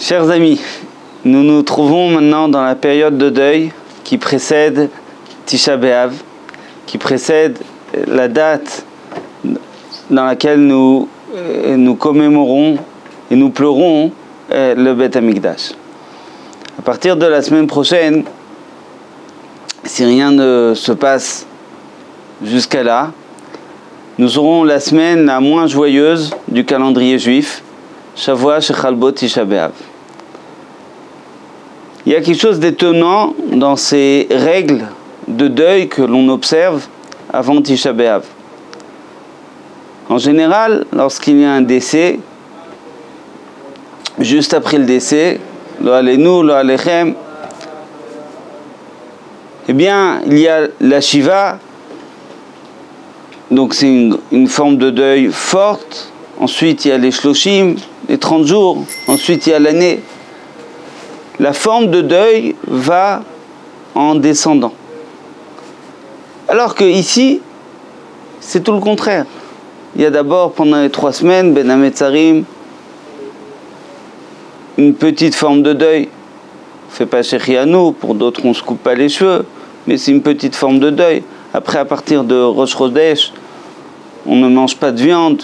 Chers amis, nous nous trouvons maintenant dans la période de deuil qui précède Tisha B'Av, qui précède la date dans laquelle nous commémorons et nous pleurons le Beth Amikdash. À partir de la semaine prochaine, si rien ne se passe jusqu'à là, nous aurons la semaine la moins joyeuse du calendrier juif, Shavua Shechalbo Tisha B'Av. Il y a quelque chose d'étonnant dans ces règles de deuil que l'on observe avant Tisha B'Av. En général, lorsqu'il y a un décès, juste après le décès, Lo Aleinu, Lo Alechem, eh bien, il y a la Shiva, donc c'est une forme de deuil forte. Ensuite, il y a les Shloshim, les 30 jours. Ensuite, il y a l'année. La forme de deuil va en descendant. Alors que ici, c'est tout le contraire. Il y a d'abord, pendant les 3 semaines, Ben Hametzarim, une petite forme de deuil. On ne fait pas Shechianu, pour d'autres on ne se coupe pas les cheveux, mais c'est une petite forme de deuil. Après, à partir de Rosh Chodesh, on ne mange pas de viande,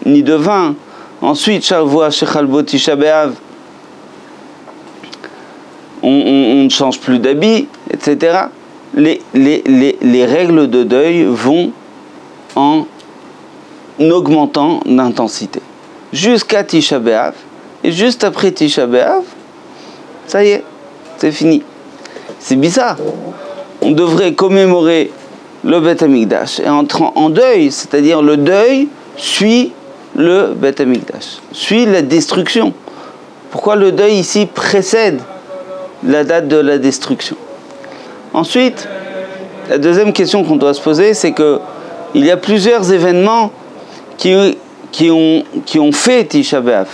ni de vin. Ensuite, Shavua Shechalbo Tisha B'Av, on ne change plus d'habits, etc. Les règles de deuil vont en augmentant d'intensité. Jusqu'à Tisha B'Av. Et juste après Tisha B'Av, ça y est, c'est fini. C'est bizarre. On devrait commémorer le Beth Amikdash et entrer en deuil, c'est-à-dire le deuil suit le Beth Amikdash, suit la destruction. Pourquoi le deuil ici précède la date de la destruction? Ensuite, la deuxième question qu'on doit se poser, c'est que il y a plusieurs événements qui ont fait Tisha B'Av.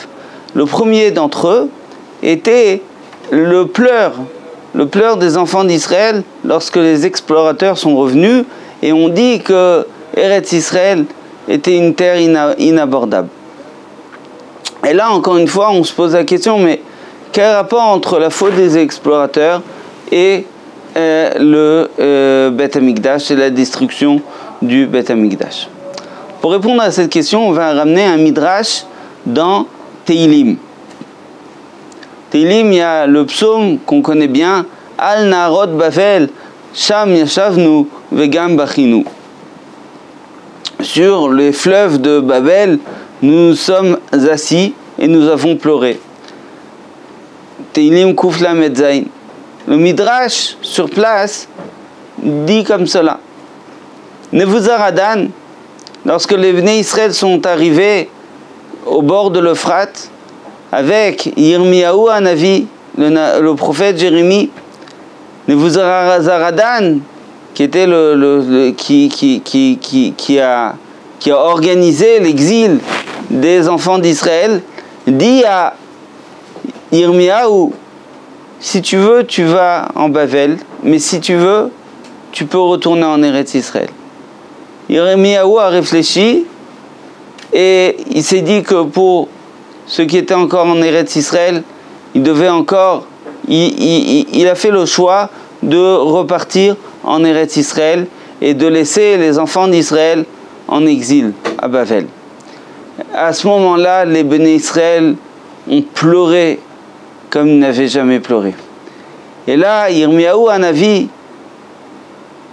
Le premier d'entre eux était le pleur des enfants d'Israël lorsque les explorateurs sont revenus et ont dit que Eretz Israël était une terre inabordable. Et là, encore une fois, on se pose la question, mais quel rapport entre la faute des explorateurs et le Beth Amikdash et la destruction du Beth Amikdash? Pour répondre à cette question, on va ramener un midrash dans Teilim. Teilim, il y a le psaume qu'on connaît bien, Al Narot Bavel, Sham Yashavnu Vegam Bachinu. Sur les fleuves de Babel, nous sommes assis et nous avons pleuré. Teilim Kufla Medzain. Le midrash sur place dit comme cela. Nebuzaradan, lorsque les Bnei Israël sont arrivés au bord de l'Euphrate, avec Yirmiyahu Hanavi, le prophète Jérémie, Nebuzaradan, qui était qui a organisé l'exil des enfants d'Israël, dit à Yirmiyahu, si tu veux, tu vas en Bavel, mais si tu veux, tu peux retourner en Eretz Israël. Yirmiyahu a réfléchi et il s'est dit que pour ceux qui étaient encore en Eretz Israël, il a fait le choix de repartir en Eretz Israël et de laisser les enfants d'Israël en exil à Bavel. À ce moment-là, les Béné Israël ont pleuré comme ils n'avaient jamais pleuré. Et là, Yirmiyahu Hanavi,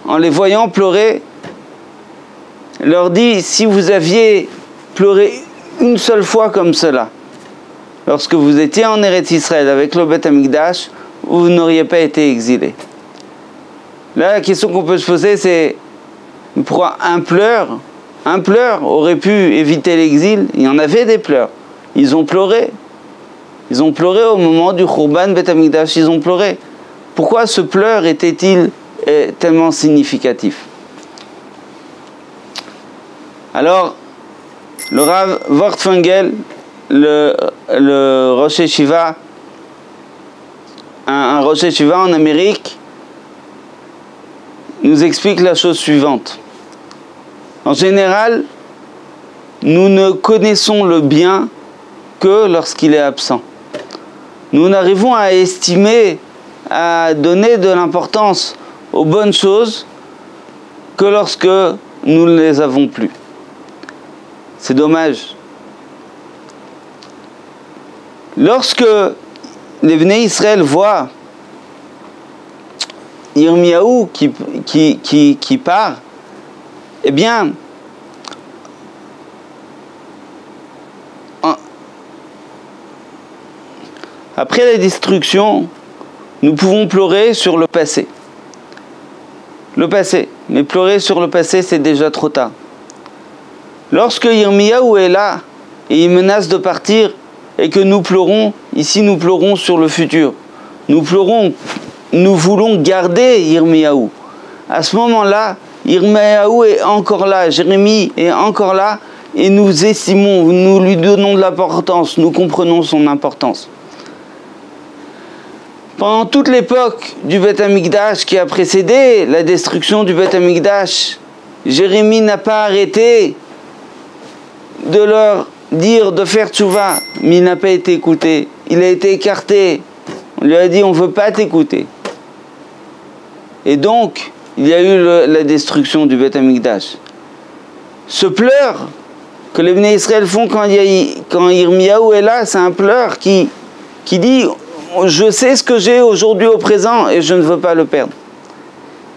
en les voyant pleurer, leur dit, si vous aviez pleuré une seule fois comme cela, lorsque vous étiez en Eretz Israël avec le Beth Amikdash, vous n'auriez pas été exilés. Là, la question qu'on peut se poser, c'est pourquoi un pleur aurait pu éviter l'exil? Il y en avait des pleurs. Ils ont pleuré. Ils ont pleuré au moment du Khurban Beth Amikdash. Ils ont pleuré. Pourquoi ce pleur était-il tellement significatif? Alors, le Rav Wortfengel, le Rosh Yeshiva, un Rosh Yeshiva en Amérique, nous explique la chose suivante. En général, nous ne connaissons le bien que lorsqu'il est absent. nous n'arrivons à estimer, à donner de l'importance aux bonnes choses que lorsque nous ne les avons plus. C'est dommage. Lorsque les Bnei Israël voient Yirmiyahu qui part, eh bien, après la destruction, nous pouvons pleurer sur le passé. Le passé. Mais pleurer sur le passé, c'est déjà trop tard. Lorsque Yirmiyahu est là, et il menace de partir, et que nous pleurons, ici nous pleurons sur le futur. Nous pleurons, nous voulons garder Yirmiyahu. À ce moment-là, Yirmiyahu est encore là, Jérémie est encore là, et nous estimons, nous lui donnons de l'importance, nous comprenons son importance. Pendant toute l'époque du Beth Amikdash qui a précédé la destruction du Beth Amikdash, Jérémie n'a pas arrêté de leur dire de faire tchouva, mais il n'a pas été écouté. Il a été écarté. On lui a dit on ne veut pas t'écouter. Et donc, il y a eu la destruction du Beth Amikdash. Ce pleur que les Bnei Israël font quand Yirmiyahu est là, c'est un pleur qui dit je sais ce que j'ai aujourd'hui au présent et je ne veux pas le perdre.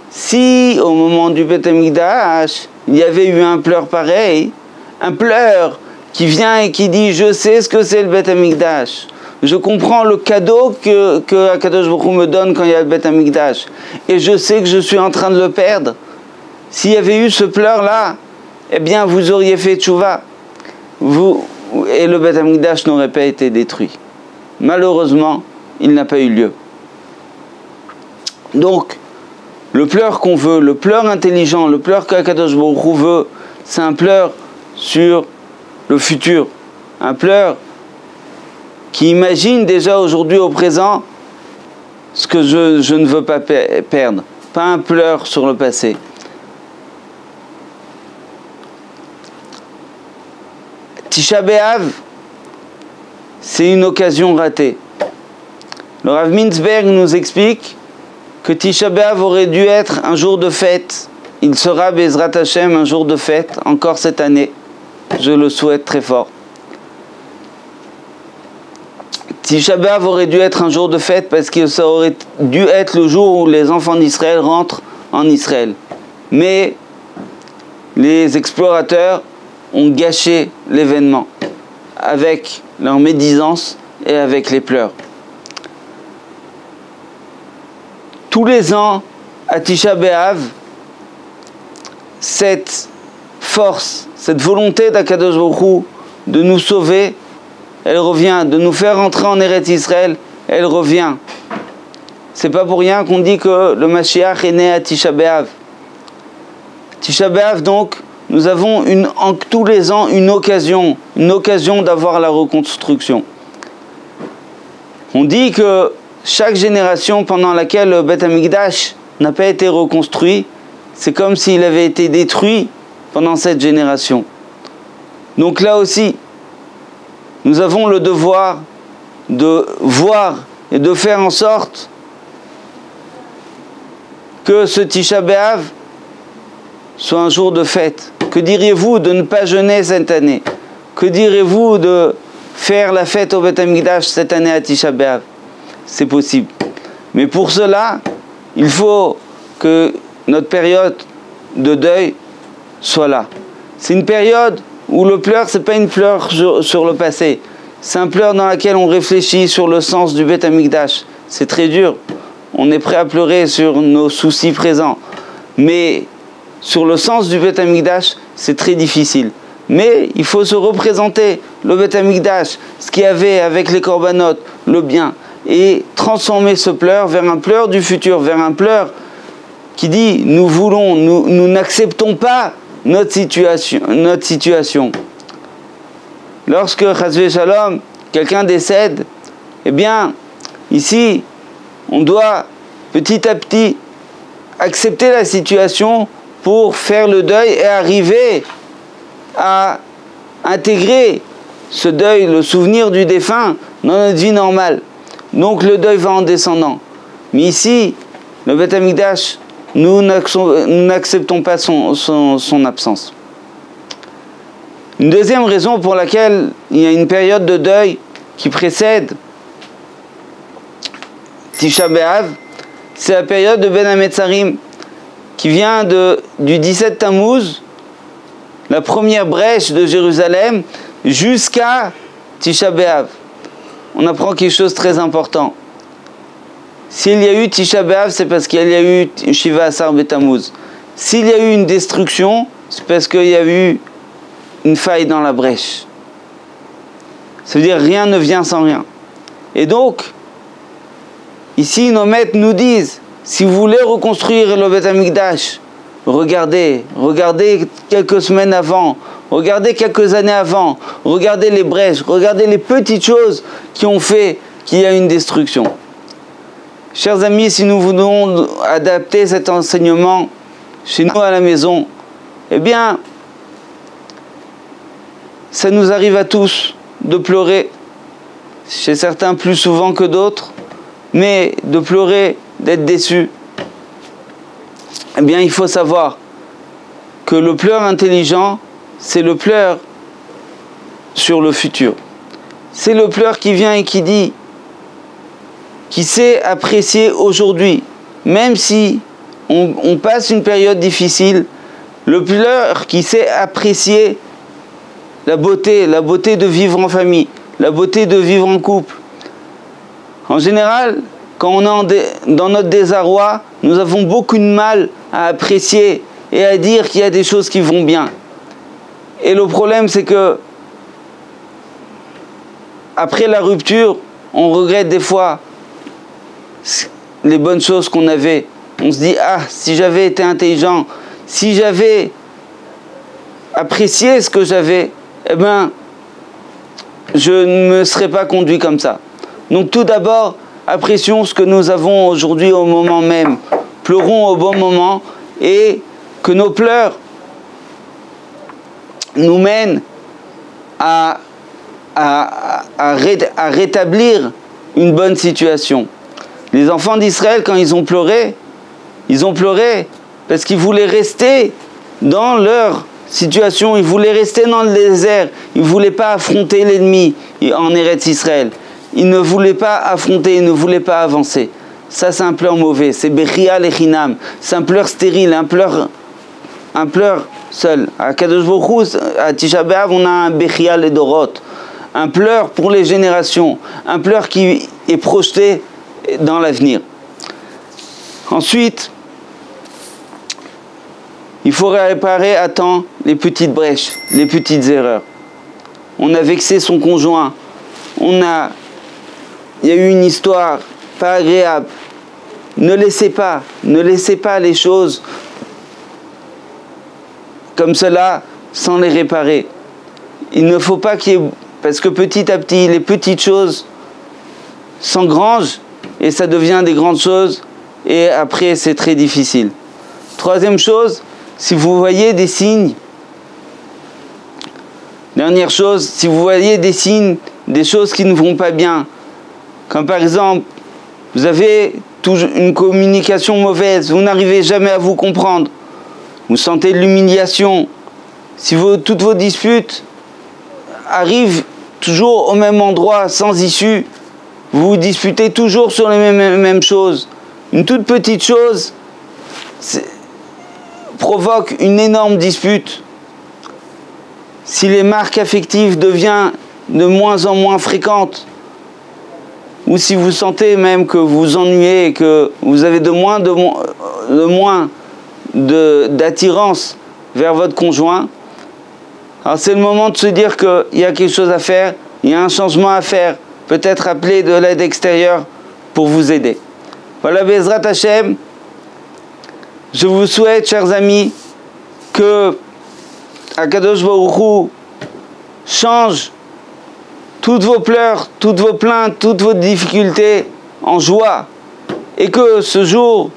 Si au moment du Beth Amikdash, il y avait eu un pleur pareil, un pleur qui vient et qui dit je sais ce que c'est le Beth Amikdash, je comprends le cadeau que Akadosh Baruch Hu me donne quand il y a le Beth Amikdash, et je sais que je suis en train de le perdre. S'il y avait eu ce pleur là, eh bien vous auriez fait tchouva, et le Beth Amikdash n'aurait pas été détruit. Malheureusement, il n'a pas eu lieu. Donc, le pleur qu'on veut, le pleur intelligent, le pleur qu'Akadosh Baruch Hu veut, c'est un pleur sur le futur. Un pleur qui imagine déjà aujourd'hui au présent ce que je ne veux pas perdre. Pas un pleur sur le passé. Tisha B'Av, c'est une occasion ratée. Le Rav Mintzberg nous explique que Tisha B'Av aurait dû être un jour de fête. Il sera Bezrat Hashem un jour de fête, encore cette année. Je le souhaite très fort. Tisha B'Av aurait dû être un jour de fête parce que ça aurait dû être le jour où les enfants d'Israël rentrent en Israël. Mais les explorateurs ont gâché l'événement avec leur médisance et avec les pleurs. Tous les ans, à Tisha B'Av, cette force, cette volonté d'Akadosh Baruch Hu de nous sauver, elle revient, de nous faire rentrer en Eretz Israël, elle revient. C'est pas pour rien qu'on dit que le Mashiach est né à Tisha B'Av. Tisha B'Av, donc, nous avons tous les ans une occasion d'avoir la reconstruction. On dit que chaque génération pendant laquelle le Beth Amikdash n'a pas été reconstruit, c'est comme s'il avait été détruit pendant cette génération. Donc là aussi, nous avons le devoir de voir et de faire en sorte que ce Tisha B'Av soit un jour de fête. Que diriez-vous de ne pas jeûner cette année? Que direz-vous de faire la fête au Beth Amikdash cette année à Tisha B'Av? C'est possible. Mais pour cela, il faut que notre période de deuil soit là. C'est une période où le pleur, ce n'est pas une pleur sur le passé. C'est un pleur dans lequel on réfléchit sur le sens du Beth Amikdash. C'est très dur. On est prêt à pleurer sur nos soucis présents. Mais sur le sens du Beth Amikdash, c'est très difficile. Mais il faut se représenter le Beth Amikdash, ce qu'il y avait avec les korbanot, le bien, et transformer ce pleur vers un pleur du futur, vers un pleur qui dit nous n'acceptons pas notre situation. Lorsque, Chas Shalom, quelqu'un décède, eh bien, ici, on doit petit à petit accepter la situation pour faire le deuil et arriver à intégrer ce deuil, le souvenir du défunt, dans notre vie normale. Donc le deuil va en descendant. Mais ici, le Beth Amikdash, nous n'acceptons pas son absence. Une deuxième raison pour laquelle il y a une période de deuil qui précède Tisha B'Av, c'est la période de Ben Hametzarim, qui vient du 17 Tammuz, la première brèche de Jérusalem, jusqu'à Tisha B'Av. On apprend quelque chose de très important. S'il y a eu Tisha B'Av, c'est parce qu'il y a eu Shiva Asar B'Tammuz. S'il y a eu une destruction, c'est parce qu'il y a eu une faille dans la brèche. Ça veut dire rien ne vient sans rien. Et donc, ici, nos maîtres nous disent, si vous voulez reconstruire le Beth Amikdash, regardez quelques semaines avant, regardez quelques années avant, regardez les brèches, regardez les petites choses qui ont fait qu'il y a une destruction. Chers amis, si nous voulons adapter cet enseignement chez nous à la maison, eh bien, ça nous arrive à tous de pleurer, chez certains plus souvent que d'autres, mais de pleurer, d'être déçus. Eh bien, il faut savoir que le pleur intelligent, c'est le pleur sur le futur. C'est le pleur qui vient et qui dit, qui sait apprécier aujourd'hui, même si on passe une période difficile, le pleur qui sait apprécier la beauté de vivre en famille, la beauté de vivre en couple. En général, quand on est dans notre désarroi, nous avons beaucoup de mal à apprécier et à dire qu'il y a des choses qui vont bien. Et le problème, c'est que après la rupture, on regrette des fois les bonnes choses qu'on avait. On se dit, ah, si j'avais été intelligent, si j'avais apprécié ce que j'avais, eh bien, je ne me serais pas conduit comme ça. Donc tout d'abord, apprécions ce que nous avons aujourd'hui au moment même. Pleurons au bon moment et que nos pleurs nous mènent à rétablir une bonne situation. Les enfants d'Israël, quand ils ont pleuré parce qu'ils voulaient rester dans leur situation, ils voulaient rester dans le désert, ils ne voulaient pas affronter l'ennemi en Eretz Israël. Ils ne voulaient pas affronter, ils ne voulaient pas avancer. Ça, c'est un pleur mauvais, c'est Bechia Lechinam, c'est un pleur stérile, un pleur seul. À Kadosh Baruch Hu, à Tisha B'Av, on a un Bechia Ledorot, un pleur pour les générations, un pleur qui est projeté dans l'avenir. Ensuite, il faut réparer à temps les petites brèches, les petites erreurs. On a vexé son conjoint, il y a eu une histoire pas agréable. Ne laissez pas les choses comme cela sans les réparer. Il ne faut pas qu'il y ait... Parce que petit à petit, les petites choses s'engrangent et ça devient des grandes choses et après c'est très difficile. Troisième chose, si vous voyez des signes, dernière chose, si vous voyez des signes, des choses qui ne vont pas bien, comme par exemple, vous avez une communication mauvaise, vous n'arrivez jamais à vous comprendre, vous sentez de l'humiliation, si toutes vos disputes arrivent toujours au même endroit, sans issue, vous vous disputez toujours sur les mêmes choses, une toute petite chose provoque une énorme dispute. Si les marques affectives deviennent de moins en moins fréquentes, ou si vous sentez même que vous vous ennuyez et que vous avez de moins d'attirance vers votre conjoint, alors c'est le moment de se dire qu'il y a quelque chose à faire, il y a un changement à faire, peut-être appeler de l'aide extérieure pour vous aider. Voilà, Bezrat Hashem, je vous souhaite, chers amis, que Akadosh Baruch Hu change toutes vos pleurs, toutes vos plaintes, toutes vos difficultés en joie, et que ce jour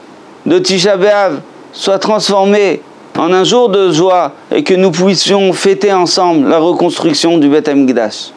de Tisha B'Av soit transformé en un jour de joie et que nous puissions fêter ensemble la reconstruction du Beth Amikdash.